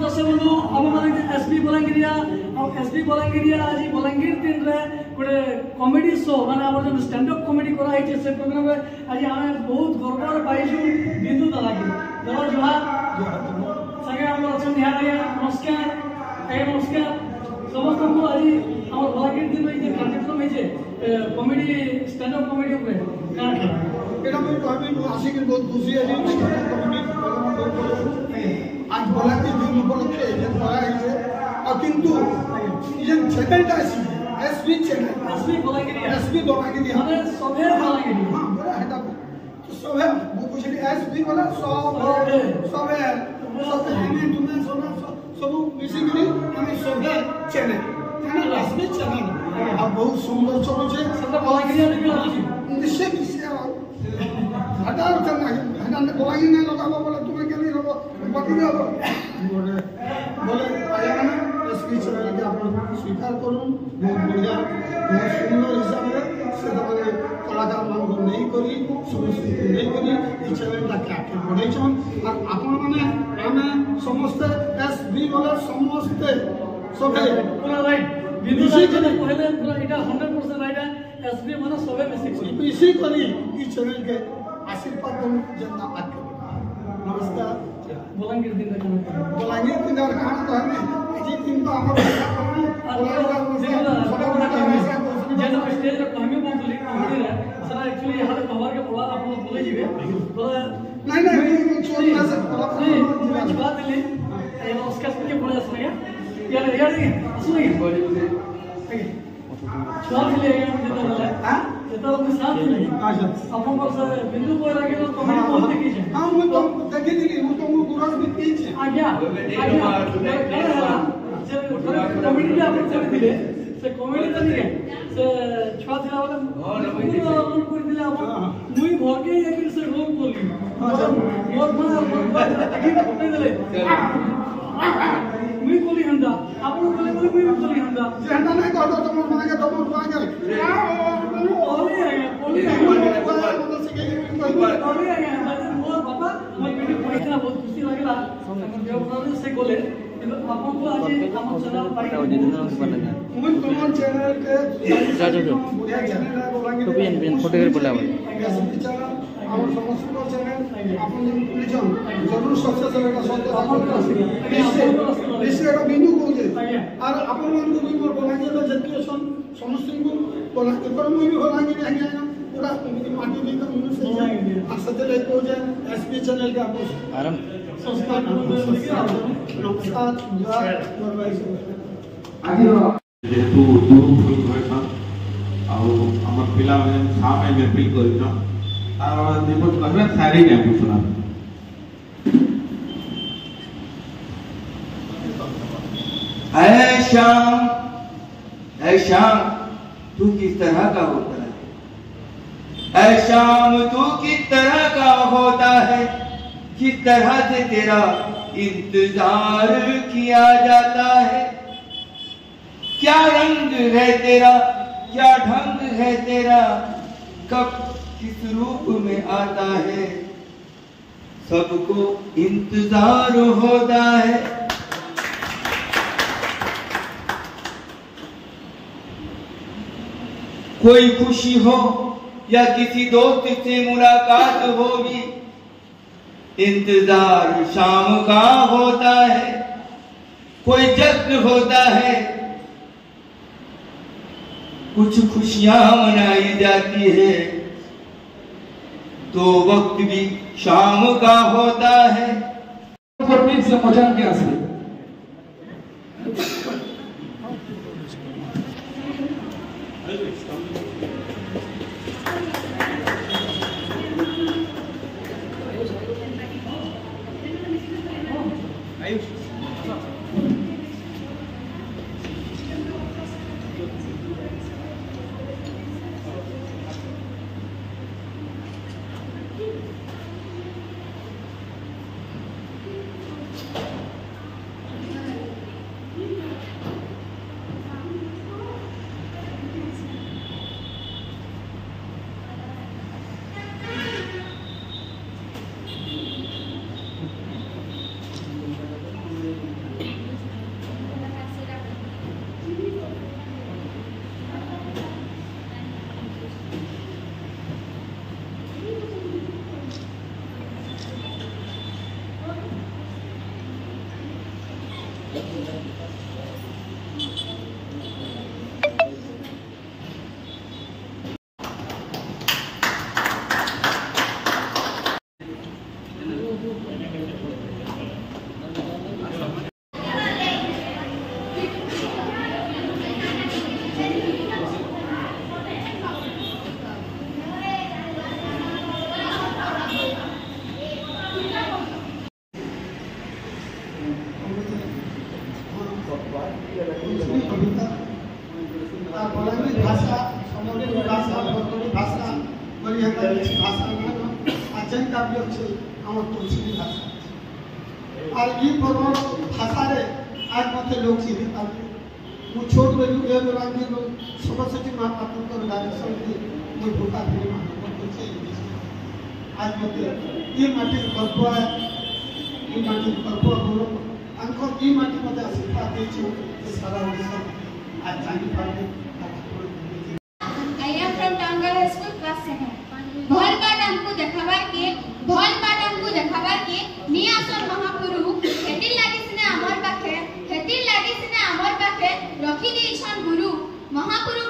दर्शक हम माने एसबी बलांगिरिया और एसबी बलांगिरिया आज बलांगीर दिन रे गोटे कॉमेडी शो माने हमर जो स्टैंड अप कॉमेडी करा है से प्रोग्राम रे आज हम बहुत गर्व पाइछु बिंदु दलागी दला जोहार सगे हम अछन यहाँ नमस्कार नमस्कार समस्त को आज हमर बलांगीर दिन रे कार्यक्रम है कॉमेडी स्टैंड अप कॉमेडी ऊपर का एटा मैं कहबी आसी के बहुत खुशी है स्टैंड अप कॉमेडी आज बलांगीर दिन उपलक्षे जे करा है और किंतु ये चैनलटा एसबी चैनल एसबी बलांगीर माने सभे बलांगीर हां बड़ा हेटा तो सभे वो कुछ एसबी वाला सभे हमें तुम्हें सब मिसी गरी हमें सभे चैनल एसबी चैनल आ बहुत सुंदर चलो छे सब बलांगीर में होची निश्चय हटाओ चलना है ना बलांगीर ने लगाबो बोले तुम्हें के नहीं रहो बाकी बोले आया ना एसबी चैनल के आप स्वीकार करूं बहुत बढ़िया बहुत सुंदर हिसाब से माने कलाकार मान को नहीं करी समस्त नहीं करी ई चैनल ता के बढ़ाई छन और आपण माने हमें समस्त एसबी वाला समस्त सबे पूरा राइट बिंदु से पहले पूरा एटा 100% राइट है एसबी माने सबे बेसिक इसी करी ई चैनल के आशीर्वाद तुम जनता आके नमस्कार बलांगीर दिन बलांगीर दिन कहां तो हमें जी दिन तो हमर जेना स्टेज रे कहमी बोली कॉमेडी रे सर एक्चुअली यहाँ कवर के बोला आप लोग बोले जीवे तो नहीं छोड़ ना सर बात ले ये उसका के बोला सर यार सुनिए छोड़ ले हां तो अपने साथ ले अच्छा अपन पर से बिंदु को लगे तो कमेंट बहुत देखी है हां वो तो देखी थी वो तो गुरस भी पीछे आ गया से कमेंट अपन से दिले से कमेंट तो नहीं है से छुआ थिला वाला अपन कर दिले अपन मुई घर के एक से रोक बोली मोर मन देखी दिले मुई कोली हंदा अपन कोली मुई कोली हंदा जे हंदा नहीं कहतो तो मोर मांगे तो मोर मांगे बहुत खुशी लगेगा से बोले अपन को आज हम चैनल पाई उमन कमन चैनल के बढ़िया चैनल है बलांगीर फोटो कर बोला और समस्त चैनल अपन पुलिचन जरूर सक्सेस होगा सब निश्चय का बिंदु को जे और अपन मन को भी बलांगीर में जति सन समस्त को बलांगीर पर भी बलांगीर आ गया पूरा माटी भी का मुंह से जाएंगे और सत्य को जे एसपी चैनल के आप आराम संस्कार नमस्कार आज जेतु दूर भूल होइछन आ हमर पिला में सामे में बिल करिछन आ दीपक कहबे सारी ने पूछना ऐ शाम तू किस तरह का होता है ऐ शाम तू किस तरह का होता है किस तरह से तेरा इंतजार किया जाता है क्या रंग है तेरा क्या ढंग है तेरा कब किस रूप में आता है सबको इंतजार होता है कोई खुशी हो या किसी दोस्त से मुलाकात होगी इंतजार शाम का होता है कोई जश्न होता है कुछ खुशियां मनाई जाती है तो वक्त भी शाम का होता है से मजाक के आसे भाषा ना आजनका भी अच्छे हम तुलसी भाषा और ये पर्व भाषा रे आज मते लोग चिन्ह पाते मु छोट बेलू ए बेलांगी लोग सरस्वती मां पात्र को डायरेक्शन की मु भूखा फिल्म आज मते ये माटी गर्व है ये माटी गर्व गौरव अंको ये माटी मते आशीर्वाद देछु सारा ओडिसा आज जानी पाते I am from Tangal High School class 7. भल बाट हमको देखाबार के नियासन महापुरु हेतिर लागि सिने हमर पाखे रखी देइछन गुरु महापुरु